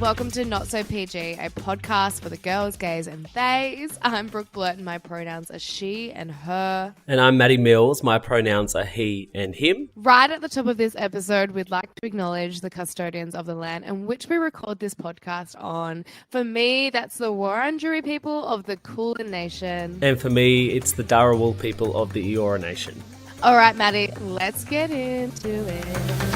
welcome to Not So PG, a podcast for the girls, gays and theys. I'm Brooke Blurt and my pronouns are she and her. And I'm Maddie Mills. My pronouns are he and him. Right at the top of this episode, we'd like to acknowledge the custodians of the land in which we record this podcast on. For me, that's the Wurundjeri people of the Kulin Nation. And for me, it's the Dharawal people of the Eora Nation. All right, Maddie, let's get into it.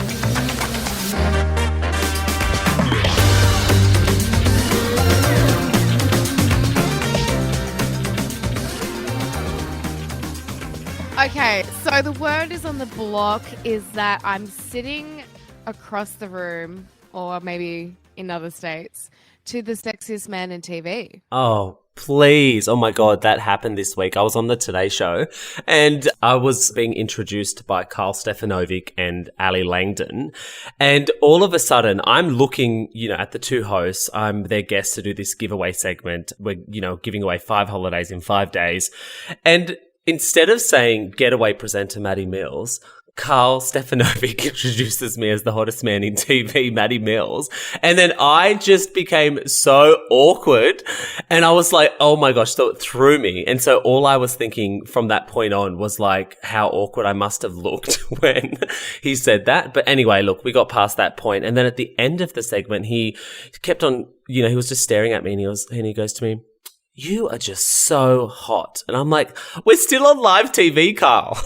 Okay, so the word is on the block is that I'm sitting across the room, or maybe in other states, to the sexiest man in TV. Oh, please. Oh my God, that happened this week. I was on the Today Show and I was being introduced by Carl Stefanovic and Ali Langdon. And all of a sudden, I'm looking, at the two hosts. I'm their guest to do this giveaway segment. We're, giving away 5 holidays in 5 days. And instead of saying getaway presenter Maddie Mills, Carl Stefanovic introduces me as the hottest man in TV, Maddie Mills. And then I just became so awkward. And I was like, oh my gosh, so it threw me. And so all I was thinking from that point on was like how awkward I must have looked when he said that. But anyway, look, we got past that point. And then at the end of the segment, he kept on, he was just staring at me and he goes to me, "You are just so hot." And I'm like, we're still on live TV, Carl.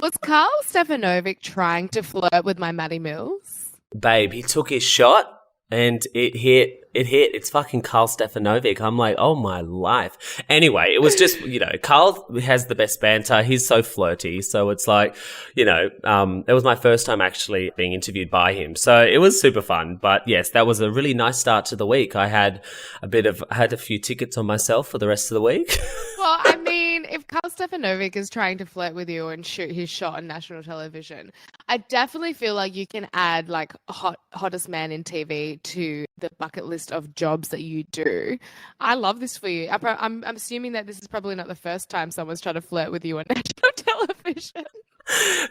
Was Carl Stefanovic trying to flirt with my Maddie Mills? Babe, he took his shot and it hit. It's fucking Carl Stefanovic. I'm like, oh my life. Anyway, it was just, Carl has the best banter. He's so flirty. So it's like, it was my first time actually being interviewed by him. So it was super fun. But yes, that was a really nice start to the week. I had a few tickets on myself for the rest of the week. Well, I mean, if Carl Stefanovic is trying to flirt with you and shoot his shot on national television, I definitely feel like you can add like hottest man in TV to the bucket list of jobs that you do. I love this for you. I'm assuming that this is probably not the first time someone's trying to flirt with you on national television.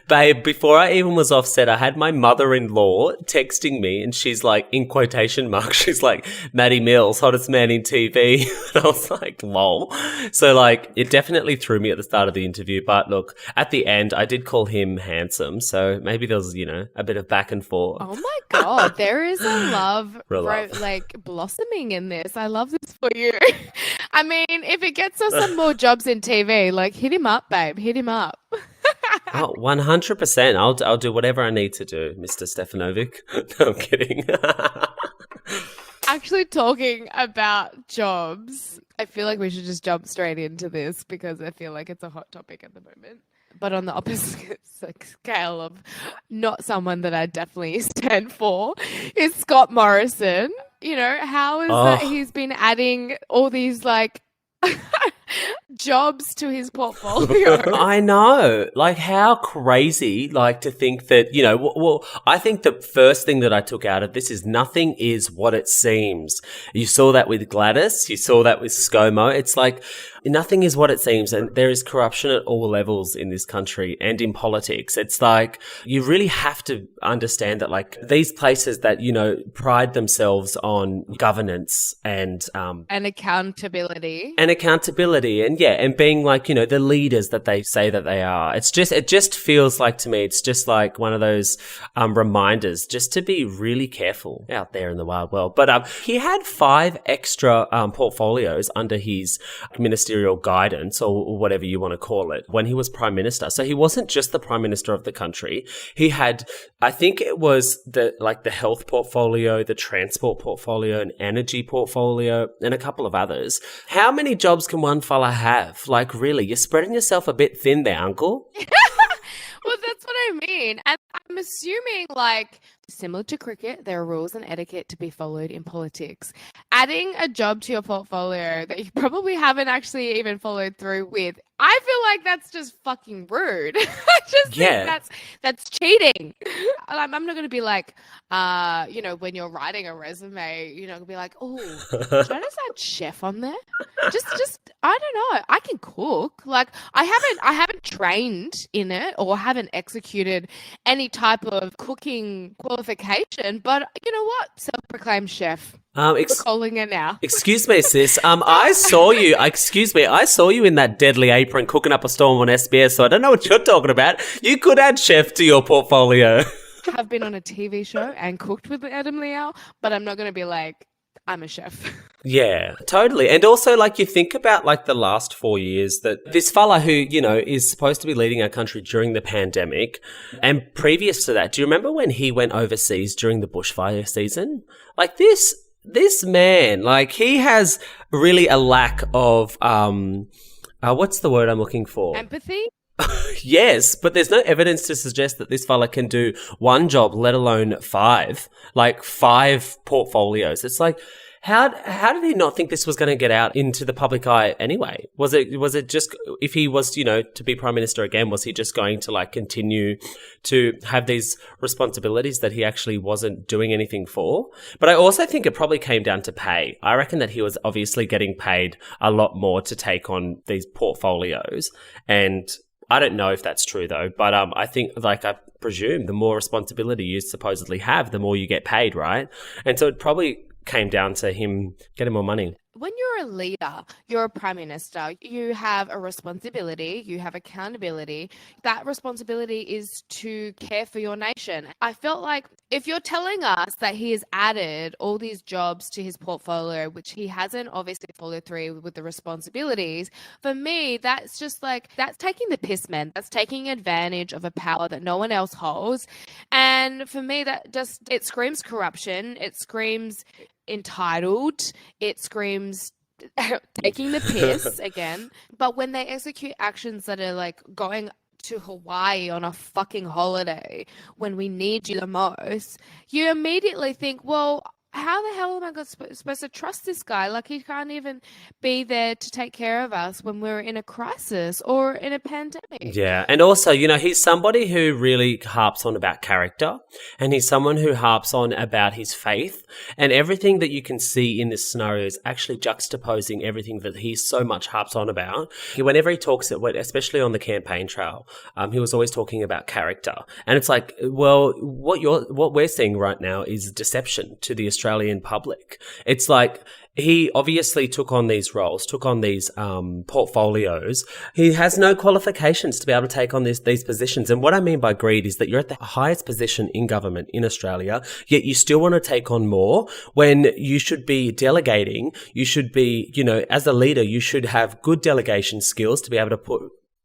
Babe, before I even was off set, I had my mother-in-law texting me and she's like, in quotation marks, she's like, "Maddie Mills, hottest man in TV." And I was like, lol. So like, it definitely threw me at the start of the interview. But look, at the end, I did call him handsome. So maybe there was, a bit of back and forth. Oh my God, there is a love, blossoming in this. I love this for you. I mean, if it gets us some more jobs in TV, like hit him up, babe, hit him up. Oh, 100%. I'll do whatever I need to do, Mr. Stefanovic. No, I'm kidding. Actually, talking about jobs, I feel like we should just jump straight into this because I feel like it's a hot topic at the moment. But on the opposite scale of not someone that I definitely stand for is Scott Morrison. How is that he's been adding all these like jobs to his portfolio? I know. Like, how crazy, like, to think that, well, I think the first thing that I took out of this is nothing is what it seems. You saw that with Gladys. You saw that with ScoMo. It's like, nothing is what it seems. And there is corruption at all levels in this country and in politics. It's like, you really have to understand that, like, these places that, pride themselves on governance and accountability. And being like, the leaders that they say that they are. It just feels like to me, it's just like one of those reminders just to be really careful out there in the wild world. But he had 5 extra portfolios under his ministerial guidance or whatever you want to call it when he was Prime Minister. So he wasn't just the Prime Minister of the country. He had, I think it was the health portfolio, the transport portfolio, an energy portfolio, and a couple of others. How many jobs can one fella have? Like, really, you're spreading yourself a bit thin there, uncle. Well, that's what I mean. And I'm assuming, like, similar to cricket, there are rules and etiquette to be followed in politics. Adding a job to your portfolio that you probably haven't actually even followed through with, I feel like that's just fucking rude. I just think that's cheating. I'm not going to be like, when you're writing a resume, be like, oh, should I just add chef on there? Just, I don't know. I can cook. Like, I haven't trained in it or haven't executed any type of cooking qualification qualification, but you know what? Self-proclaimed chef. We're calling it now. Excuse me, sis. I saw you. Excuse me. I saw you in that deadly apron cooking up a storm on SBS. So I don't know what you're talking about. You could add chef to your portfolio. Have been on a TV show and cooked with Adam Liao, but I'm not going to be like, I'm a chef. Yeah, totally. And also, like, you think about, like, the last 4 years that this fella who, you know, is supposed to be leading our country during the pandemic, and previous to that, do you remember when he went overseas during the bushfire season? Like, this man, like, he has really a lack of, what's the word I'm looking for? Empathy? Yes, but there's no evidence to suggest that this fella can do one job, let alone five portfolios. It's like, how did he not think this was going to get out into the public eye anyway? Was it just, if he was, you know, to be Prime Minister again, was he just going to like continue to have these responsibilities that he actually wasn't doing anything for? But I also think it probably came down to pay. I reckon that he was obviously getting paid a lot more to take on these portfolios, and I don't know if that's true though, but I think, like, I presume the more responsibility you supposedly have, the more you get paid, right? And so it probably came down to him getting more money. When you're a leader, you're a prime minister, you have a responsibility, you have accountability. That responsibility is to care for your nation. I felt like if you're telling us that he has added all these jobs to his portfolio, which he hasn't obviously followed through with the responsibilities, for me, that's just like, that's taking the piss, man. That's taking advantage of a power that no one else holds. And for me, that just, it screams corruption. It screams entitled, it screams taking the piss again. But when they execute actions that are like going to Hawaii on a fucking holiday when we need you the most, you immediately think, well, how the hell am I supposed to trust this guy? Like, he can't even be there to take care of us when we're in a crisis or in a pandemic. Yeah, and also, you know, he's somebody who really harps on about character, and he's someone who harps on about his faith, and everything that you can see in this scenario is actually juxtaposing everything that he so much harps on about. Whenever he talks, especially on the campaign trail, he was always talking about character, and it's like, well, what we're seeing right now is deception to the Australian public. It's like, he obviously took on these roles, took on these portfolios. He has no qualifications to be able to take on these positions. And what I mean by greed is that you're at the highest position in government in Australia, yet you still want to take on more when you should be delegating. You should be, you know, as a leader, you should have good delegation skills to be able to put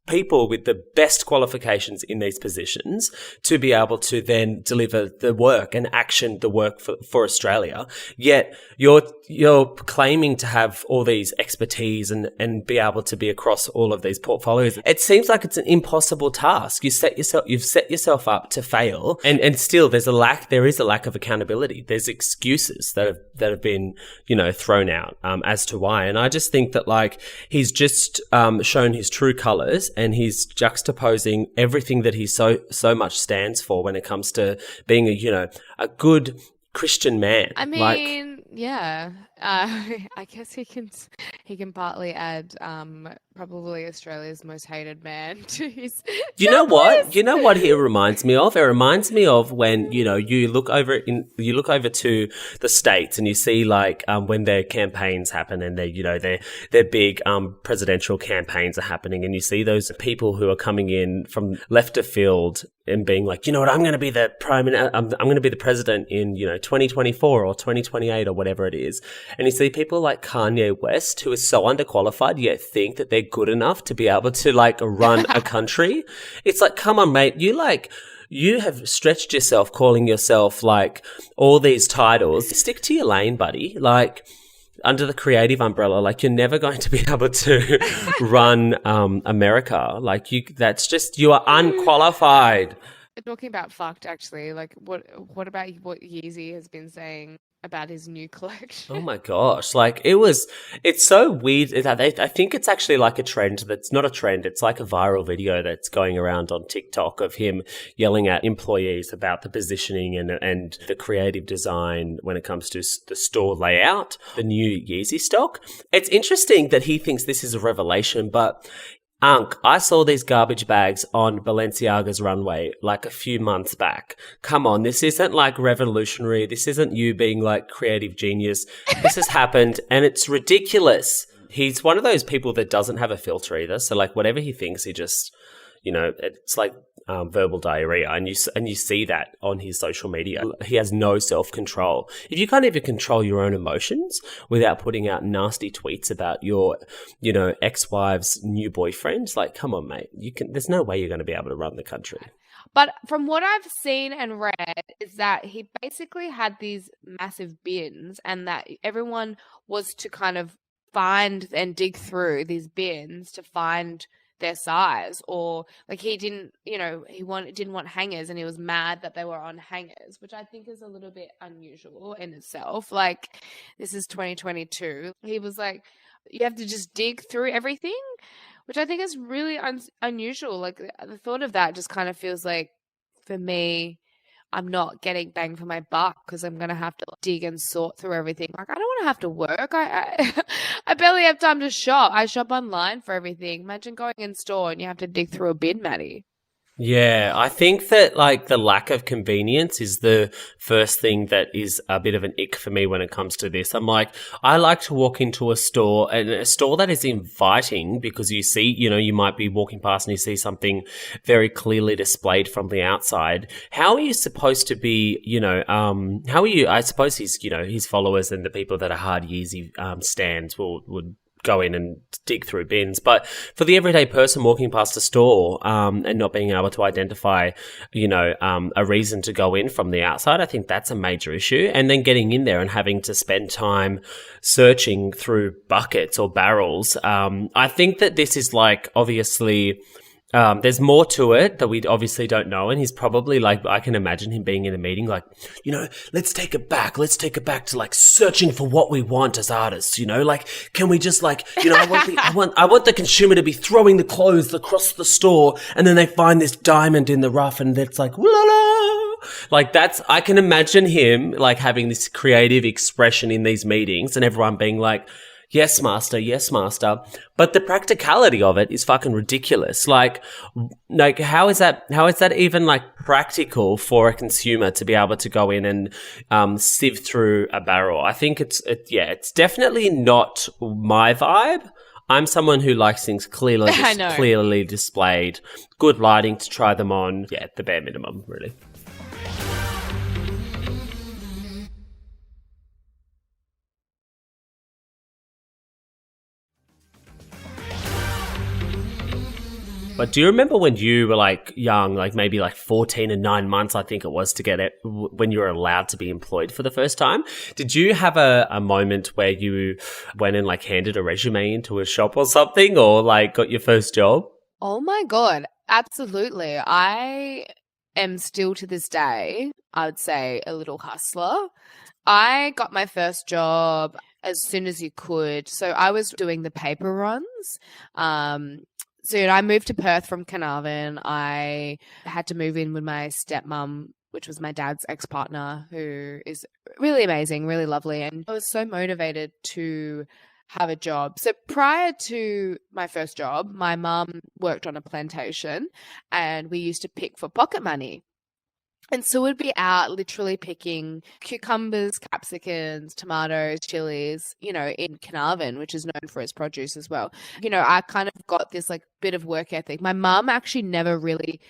people with the best qualifications in these positions to be able to then deliver the work and action the work for Australia. Yet you're claiming to have all these expertise and be able to be across all of these portfolios. It seems like it's an impossible task. You've set yourself up to fail, and still there is a lack of accountability. There's excuses that have been, you know, thrown out as to why. And I just think that, like, he's just shown his true colours, and he's juxtaposing everything that he so much stands for when it comes to being a good Christian man. I mean, yeah. I guess he can partly add probably Australia's most hated man to his. You know what? You know what he reminds me of? It reminds me of when, you know, you look over to the States and you see, like, when their campaigns happen and their big presidential campaigns are happening, and you see those people who are coming in from left of field and being like, you know what, I'm going to be the I'm going to be the president in, you know, 2024 or 2028 or whatever it is. And you see people like Kanye West, who is so underqualified, yet think that they're good enough to be able to, like, run a country. It's like, come on, mate. You have stretched yourself calling yourself, like, all these titles. Stick to your lane, buddy. Like, under the creative umbrella, like, you're never going to be able to run America. Like, you are unqualified. Talking about fucked, actually, like, what about what Yeezy has been saying about his new collection? Oh my gosh. Like, it's so weird. I think it's actually like a trend that's not a trend. It's like a viral video that's going around on TikTok of him yelling at employees about the positioning and the creative design when it comes to the store layout, the new Yeezy stock. It's interesting that he thinks this is a revelation, but Unc, I saw these garbage bags on Balenciaga's runway like a few months back. Come on, this isn't like revolutionary. This isn't you being like creative genius. This has happened and it's ridiculous. He's one of those people that doesn't have a filter either. So like whatever he thinks, he just, it's like verbal diarrhea, and you see that on his social media. He has no self control. If you can't even control your own emotions without putting out nasty tweets about your, ex-wife's new boyfriend, like, come on, mate, there's no way you're going to be able to run the country. But from what I've seen and read is that he basically had these massive bins, and that everyone was to kind of find and dig through these bins to find their size, or like he didn't, didn't want hangers, and he was mad that they were on hangers, which I think is a little bit unusual in itself. Like, this is 2022. He was like, you have to just dig through everything, which I think is really unusual. Like, the thought of that just kind of feels like, for me, I'm not getting bang for my buck because I'm going to have to dig and sort through everything. Like, I don't want to have to work. I barely have time to shop. I shop online for everything. Imagine going in store and you have to dig through a bin, Maddie. Yeah, I think that like the lack of convenience is the first thing that is a bit of an ick for me when it comes to this. I'm like, I like to walk into a store, and a store that is inviting, because you see, you might be walking past and you see something very clearly displayed from the outside. How are you supposed to be, how are you, I suppose his followers and the people that are hard Yeezy stands would go in and dig through bins. But for the everyday person walking past a store and not being able to identify, a reason to go in from the outside, I think that's a major issue. And then getting in there and having to spend time searching through buckets or barrels. I think that this is like, obviously, there's more to it that we obviously don't know. And he's probably like, I can imagine him being in a meeting like, let's take it back. Let's take it back to like searching for what we want as artists, like, can we just like, I want the consumer to be throwing the clothes across the store, and then they find this diamond in the rough and it's like, la la. Like, I can imagine him like having this creative expression in these meetings and everyone being like, yes, master. Yes, master. But the practicality of it is fucking ridiculous. Like how is that even like practical for a consumer to be able to go in and sieve through a barrel? I think it's definitely not my vibe. I'm someone who likes things clearly displayed, good lighting to try them on. Yeah, the bare minimum, really. But do you remember when you were like young, like maybe like 14 and 9 months, I think it was, to get it when you were allowed to be employed for the first time? Did you have a moment where you went and like handed a resume into a shop or something, or like got your first job? Oh my God, absolutely. I am still to this day, I would say, a little hustler. I got my first job as soon as you could. So I was doing the paper runs. So I moved to Perth from Carnarvon. I had to move in with my stepmom, which was my dad's ex-partner, who is really amazing, really lovely. And I was so motivated to have a job. So prior to my first job, my mum worked on a plantation, and we used to pick for pocket money. And so we'd be out literally picking cucumbers, capsicums, tomatoes, chilies, in Carnarvon, which is known for its produce as well. I kind of got this like bit of work ethic. My mum actually never really,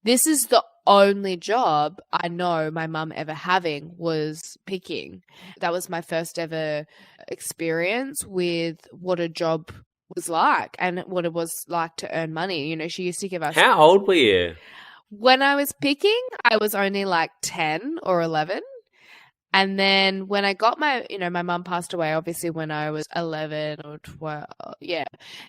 this is the only job I know my mum ever having was picking. That was my first ever experience with what a job was like and what it was like to earn money. She used to give us. How old were you? When I was picking, I was only like 10 or 11. And then when I got my mum passed away, obviously, when I was 11 or 12. Yeah.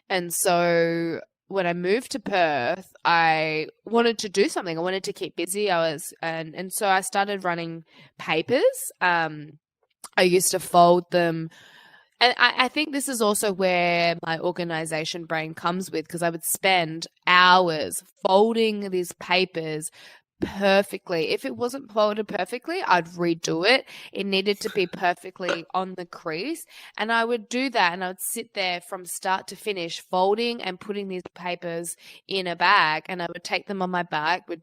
And so when I moved to Perth, I wanted to do something. I wanted to keep busy. And so I started running papers. I used to fold them. And I think this is also where my organization brain comes with, because I would spend hours folding these papers, perfectly. If it wasn't folded perfectly, I'd redo it. It needed to be perfectly on the crease. And I would do that, and I would sit there from start to finish, folding and putting these papers in a bag. And I would take them on my back with,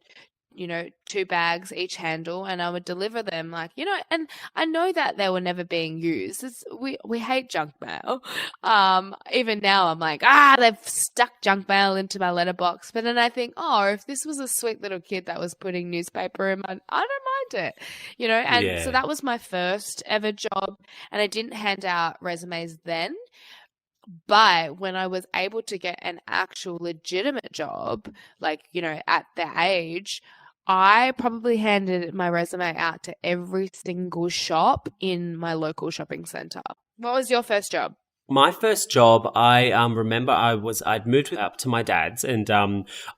2 bags each handle, and I would deliver them and I know that they were never being used. We hate junk mail. Even now I'm like, they've stuck junk mail into my letterbox. But then I think, if this was a sweet little kid that was putting newspaper in my, I don't mind it, and so Yeah. that was my first ever job, and I didn't hand out resumes then. But when I was able to get an actual legitimate job, at the age, I probably handed my resume out to every single shop in my local shopping center. What was your first job? My first job, I remember I'd moved up to my dad's, and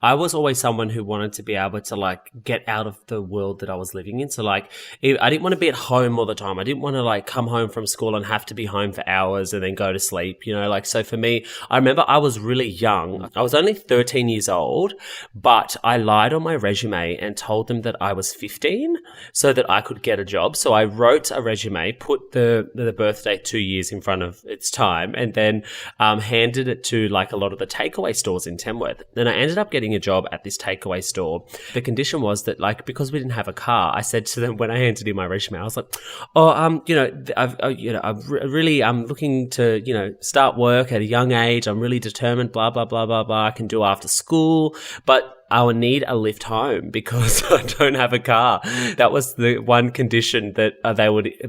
I was always someone who wanted to be able to like get out of the world that I was living in. So like, I didn't want to be at home all the time. I didn't want to like come home from school and have to be home for hours and then go to sleep. So for me, I remember I was really young. I was only 13 years old, but I lied on my resume and told them that I was 15 so that I could get a job. So I wrote a resume, put the birth date 2 years in front of its time, and then handed it to like a lot of the takeaway stores in Tamworth. Then I ended up getting a job at this takeaway store. The condition was that like, because we didn't have a car, I said to them when I handed in my resume, I was like, I'm looking to, start work at a young age. I'm really determined, blah, blah, blah, blah, blah. I can do after school, but I will need a lift home because I don't have a car. That was the one condition that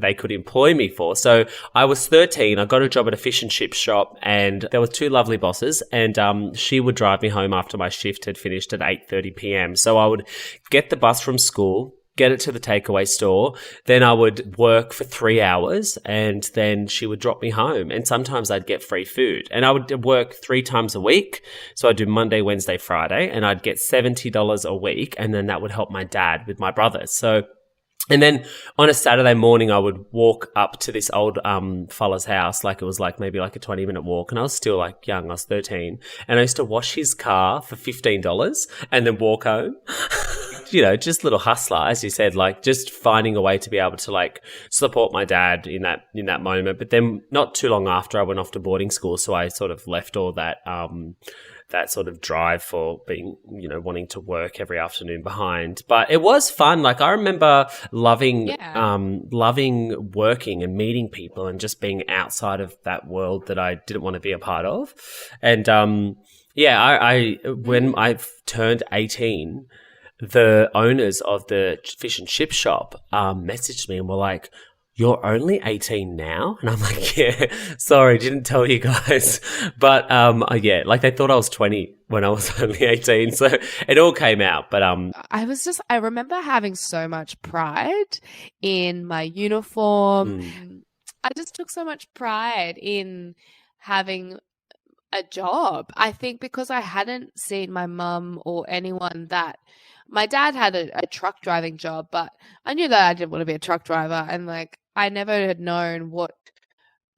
they could employ me for. So I was 13. I got a job at a fish and chip shop, and there were 2 lovely bosses, and she would drive me home after my shift had finished at 8:30 p.m. So I would get the bus from school, get it to the takeaway store. Then I would work for 3 hours, and then she would drop me home. And sometimes I'd get free food, and I would work 3 times a week. So I'd do Monday, Wednesday, Friday, and I'd get $70 a week. And then that would help my dad with my brothers. And then on a Saturday morning, I would walk up to this old fella's house. Like it was like maybe like a 20-minute walk. And I was still like young. I was 13. And I used to wash his car for $15 and then walk home. Just little hustler, as you said, like just finding a way to be able to like support my dad in that moment. But then not too long after, I went off to boarding school. So I sort of left all that sort of drive for being, wanting to work every afternoon behind. But it was fun. Like I remember loving working and meeting people and just being outside of that world that I didn't want to be a part of. And when I turned 18, the owners of the fish and chip shop messaged me and were like, "You're only 18 now?" And I'm like, "Yeah, sorry, didn't tell you guys." But like they thought I was 20 when I was only 18. So it all came out. But I remember having so much pride in my uniform. I just took so much pride in having a job. I think because I hadn't seen my mum or anyone that my dad had a truck driving job, but I knew that I didn't want to be a truck driver, and like I never had known what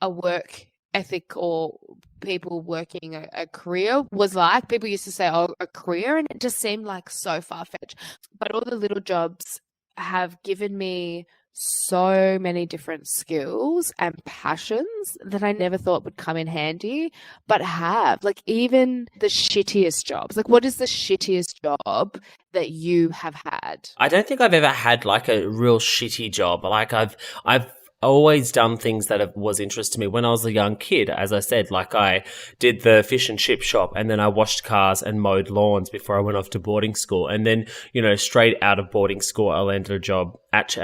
a work ethic or people working a career was like. People used to say, a career, and it just seemed like so far-fetched. But all the little jobs have given me so many different skills and passions that I never thought would come in handy, but have. Like even the shittiest jobs. Like what is the shittiest job that you have had? I don't think I've ever had like a real shitty job. Like I've always done things that was interest to me. When I was a young kid, as I said, like I did the fish and chip shop, and then I washed cars and mowed lawns before I went off to boarding school. And then, straight out of boarding school, I landed a job at,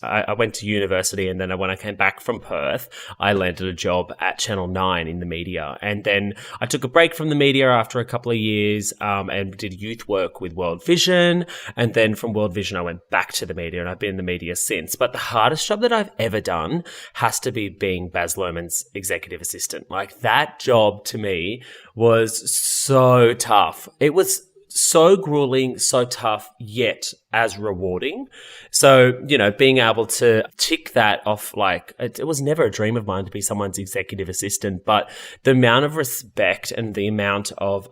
I went to university, and then when I came back from Perth, I landed a job at Channel 9 in the media. And then I took a break from the media after a couple of years, and did youth work with World Vision. And then from World Vision, I went back to the media, and I've been in the media since. But the hardest job that I've ever done has to be being Baz Luhrmann's executive assistant. Like that job to me was so tough. It was so grueling, so tough, yet as rewarding. So, being able to tick that off, like it was never a dream of mine to be someone's executive assistant, but the amount of respect and the amount of,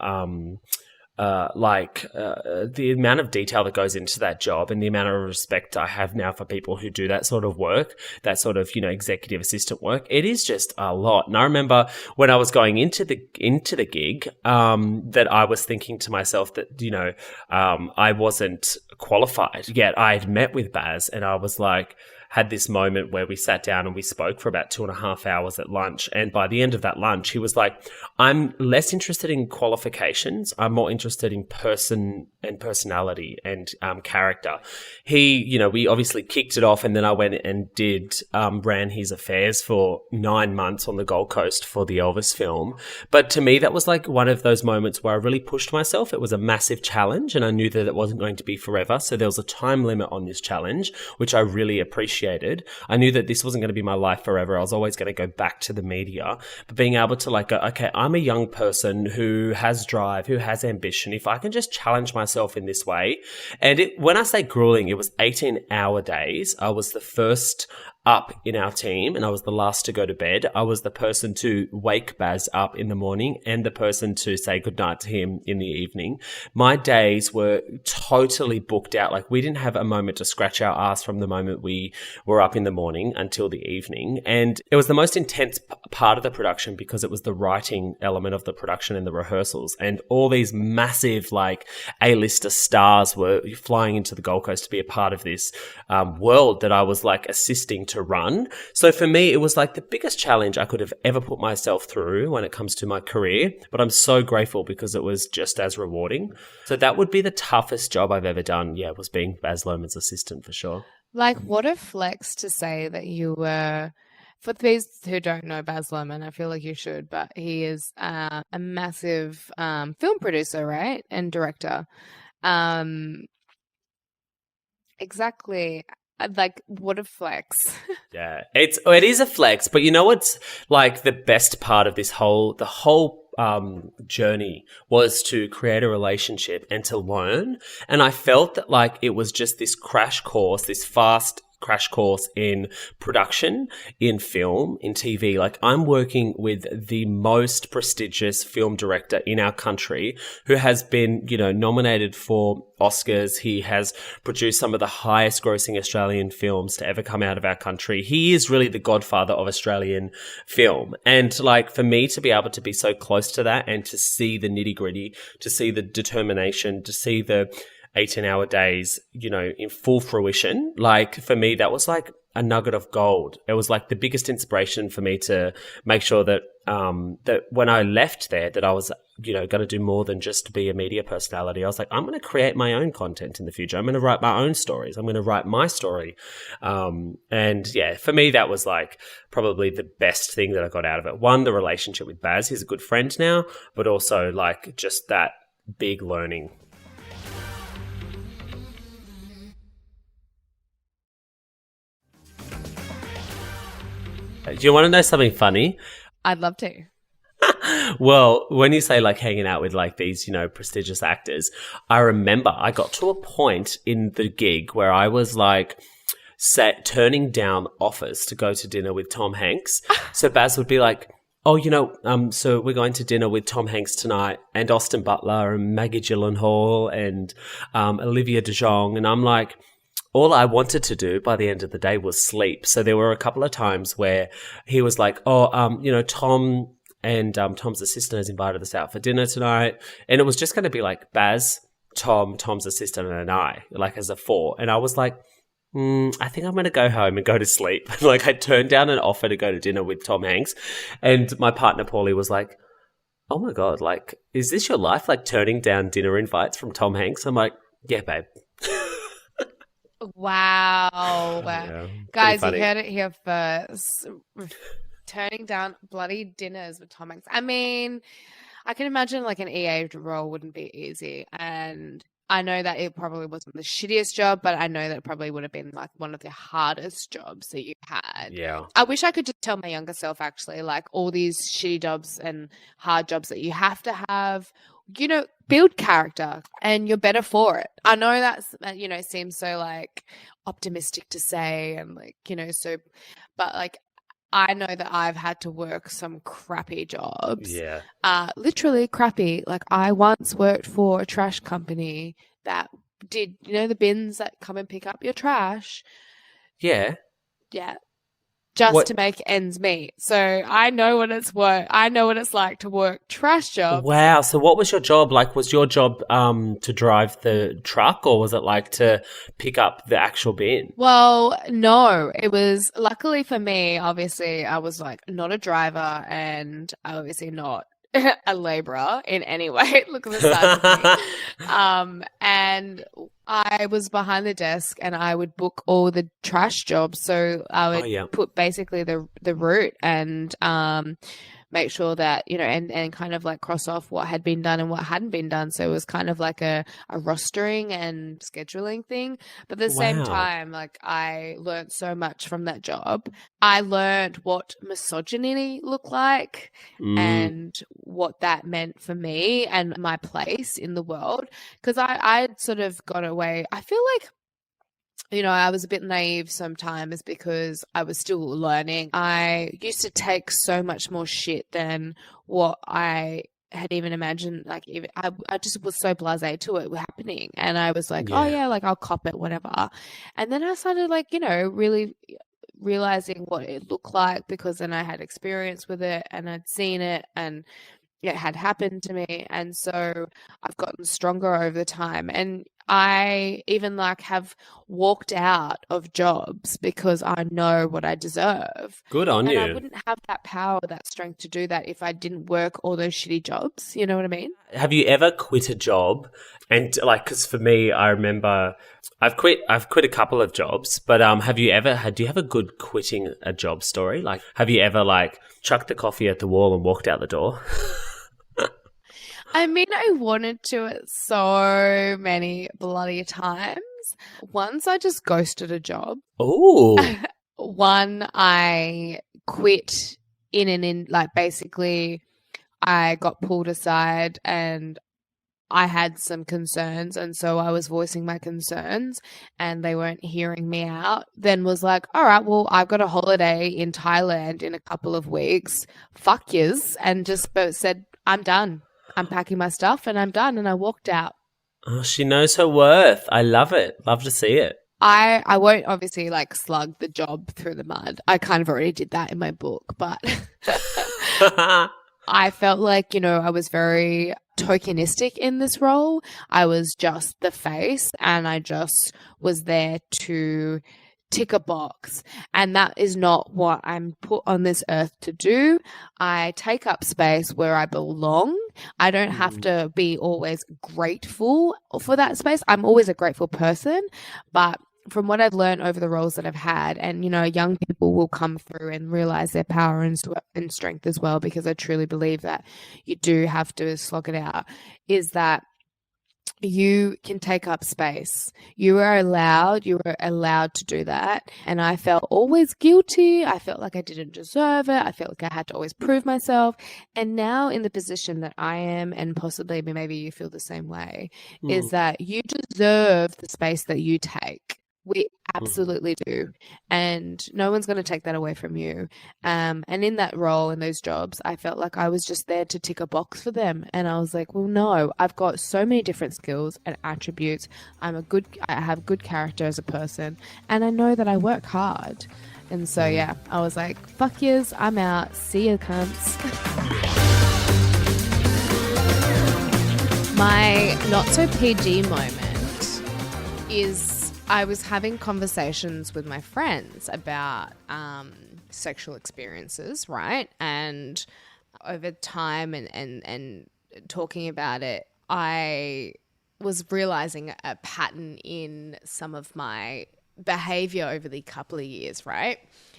the amount of detail that goes into that job and the amount of respect I have now for people who do that sort of work, that sort of, executive assistant work, it is just a lot. And I remember when I was going into the gig, that I was thinking to myself that, I wasn't qualified yet. I had met with Baz and I was like, had this moment where we sat down and we spoke for about 2.5 hours at lunch. And by the end of that lunch, he was like, I'm less interested in qualifications. I'm more interested in person and personality and character. We obviously kicked it off, and then I went and ran his affairs for 9 months on the Gold Coast for the Elvis film. But to me, that was like one of those moments where I really pushed myself. It was a massive challenge and I knew that it wasn't going to be forever. So there was a time limit on this challenge, which I really appreciated. I knew that this wasn't going to be my life forever. I was always going to go back to the media. But being able to go, okay, I'm a young person who has drive, who has ambition. If I can just challenge myself in this way. And when I say grueling, it was 18-hour days. I was the first up in our team and I was the last to go to bed. I was the person to wake Baz up in the morning and the person to say goodnight to him in the evening. My days were totally booked out. Like, we didn't have a moment to scratch our ass from the moment we were up in the morning until the evening. And it was the most intense part of the production because it was the writing element of the production and the rehearsals. And all these massive A-lister stars were flying into the Gold Coast to be a part of this world that I was assisting to run. So for me, it was the biggest challenge I could have ever put myself through when it comes to my career. But I'm so grateful because it was just as rewarding. So that would be the toughest job I've ever done. Yeah, was being Baz Luhrmann's assistant for sure. What a flex to say that you were. For those who don't know Baz Luhrmann, I feel like you should, but he is a massive film producer, right? And director. Exactly. What a flex. Yeah, it is a flex, but you know what's the best part of the whole journey was to create a relationship and to learn. And I felt that it was just this crash course, this fast crash course in production, in film, in TV. I'm working with the most prestigious film director in our country who has been, nominated for Oscars. He has produced some of the highest grossing Australian films to ever come out of our country. He is really the godfather of Australian film. And for me to be able to be so close to that and to see the nitty gritty, to see the determination, to see the 18-hour days, in full fruition. For me, that was a nugget of gold. It was the biggest inspiration for me to make sure that that when I left there, that I was, going to do more than just be a media personality. I was I'm going to create my own content in the future. I'm going to write my own stories. I'm going to write my story. And yeah, for me, that was probably the best thing that I got out of it. One, the relationship with Baz. He's a good friend now, but also just that big learning. Do you want to know something funny? I'd love to. Well, when you say hanging out with these, prestigious actors, I remember I got to a point in the gig where I was turning down offers to go to dinner with Tom Hanks. So Baz would be oh, so we're going to dinner with Tom Hanks tonight and Austin Butler and Maggie Gyllenhaal and Olivia de Jong. And I'm all I wanted to do by the end of the day was sleep. So there were a couple of times where he was Tom and Tom's assistant has invited us out for dinner tonight. And it was just going to be Baz, Tom's assistant, and I, as a four. And I was I think I'm going to go home and go to sleep. I turned down an offer to go to dinner with Tom Hanks. And my partner, Paulie, was oh my God, is this your life? Turning down dinner invites from Tom Hanks? I'm yeah, babe. Wow. Yeah, guys, you heard it here first. Turning down bloody dinners with Tom Hanks. I mean, I can imagine an EA role wouldn't be easy. And I know that it probably wasn't the shittiest job, but I know that it probably would have been one of the hardest jobs that you had. Yeah. I wish I could just tell my younger self, actually, all these shitty jobs and hard jobs that you have to have, build character and you're better for it. I know that's, seems so optimistic to say and so, but I know that I've had to work some crappy jobs. Yeah. Literally crappy. Like I once worked for a trash company that did, the bins that come and pick up your trash? Yeah. Yeah. Just What? to make ends meet. So I know what I know what it's like to work trash jobs. Wow. So what was your job? Like, was your job to drive the truck, or was it like to pick up the actual bin? Well, no, it was luckily for me, obviously, I was like not a driver and obviously not a laborer in any way. Look at the size of me. And I was behind the desk and I would book all the trash jobs. So I Oh would yeah. put basically the route and make sure that, and kind of like cross off what had been done and what hadn't been done. So it was kind of like a rostering and scheduling thing. But at the same Wow. time, like I learned so much from that job. I learned what misogyny looked like Mm, and what that meant for me and my place in the world. Because I'd sort of got away. I feel like I was a bit naive sometimes because I was still learning. I used to take so much more shit than what I had even imagined. Like, even I just was so blasé to it happening. And I was like, oh, yeah. yeah, like I'll cop it, whatever. And then I started, like, really realizing what it looked like because then I had experience with it and I'd seen it and it had happened to me. And so I've gotten stronger over the time. And I even like have walked out of jobs because I know what I deserve. Good on And I you. wouldn't have that power, that strength to do that if I didn't work all those shitty jobs. You know what I mean? Have you ever quit a job? And like, because for me, I remember I've quit a couple of jobs, but have you ever had? Do you have a good quitting a job story? Like, have you ever like chucked the coffee at the wall and walked out the door? I mean, I wanted to it so many bloody times. Once I just ghosted a job. Oh, One, I quit like basically I got pulled aside and I had some concerns and so I was voicing my concerns and they weren't hearing me out. Then was like, all right, well, I've got a holiday in Thailand in a couple of weeks. Fuck yous. And just said, I'm done. I'm packing my stuff and I'm done. And I walked out. oh, she knows her worth. I love it. Love to see it. I won't obviously like slug the job through the mud. I kind of already did that in my book, but I felt like, I was very tokenistic in this role. I was just the face and I just was there to tick a box. And that is not what I'm put on this earth to do. I take up space where I belong. I don't have to be always grateful for that space. I'm always a grateful person, but from what I've learned over the roles that I've had, and young people will come through and realize their power and strength as well, because I truly believe that you do have to slog it out, is that you can take up space. You are allowed to do that. And I felt always guilty. I felt like I didn't deserve it. I felt like I had to always prove myself. And now in the position that I am, and possibly maybe you feel the same way, is that you deserve the space that you take. We absolutely do. And no one's going to take that away from you. And in that role, in those jobs, I felt like I was just there to tick a box for them. And I was like, well, no, I've got so many different skills and attributes. I have good character as a person. And I know that I work hard. And so, yeah, I was like, fuck yous, I'm out. See you, cunts. My not so PG moment is I was having conversations with my friends about sexual experiences, right? And over time and talking about it, I was realizing a pattern in some of my behavior over the couple of years, right?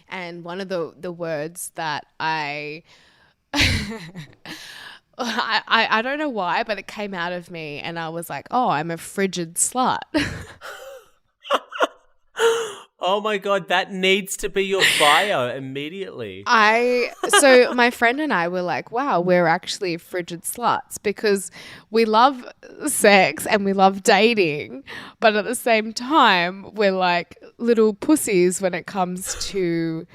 And one of the words that I don't know why, but it came out of me and I was like, oh, I'm a frigid slut. Oh my God, that needs to be your bio immediately. So my friend and I were like, wow, we're actually frigid sluts because we love sex and we love dating, but at the same time, we're like little pussies when it comes to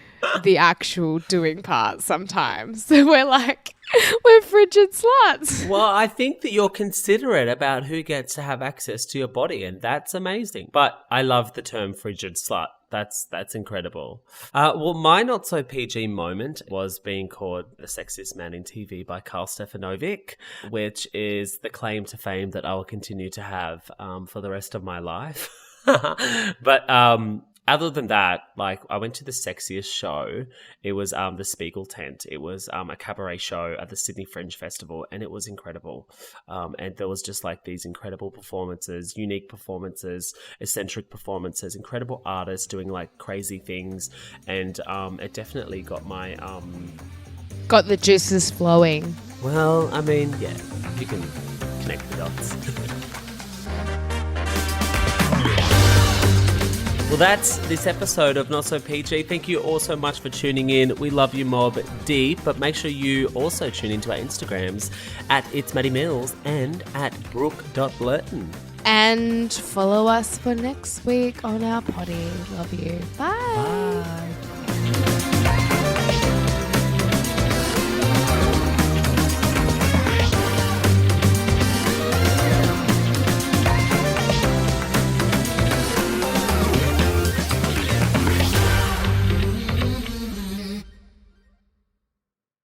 the actual doing part sometimes. So we're like, we're frigid sluts. Well, I think that you're considerate about who gets to have access to your body, and that's amazing. But I love the term frigid slut. That's incredible. Well, my not so PG moment was being called the sexiest man in TV by Karl Stefanovic, which is the claim to fame that I will continue to have for the rest of my life. But other than that, like, I went to the sexiest show. It was the Spiegel tent. It was a cabaret show at the Sydney Fringe Festival, and it was incredible. And there was just like these incredible performances, unique performances, eccentric performances, incredible artists doing like crazy things, and it definitely got my Got the juices flowing. well, I mean, yeah, you can connect the dots. Well, that's this episode of Not So PG. Thank you all so much for tuning in. We love you, Mob Deep, but make sure you also tune into our Instagrams at It's Maddie Mills and at Brooke.Blurton. And follow us for next week on our potty. Love you. Bye. Bye.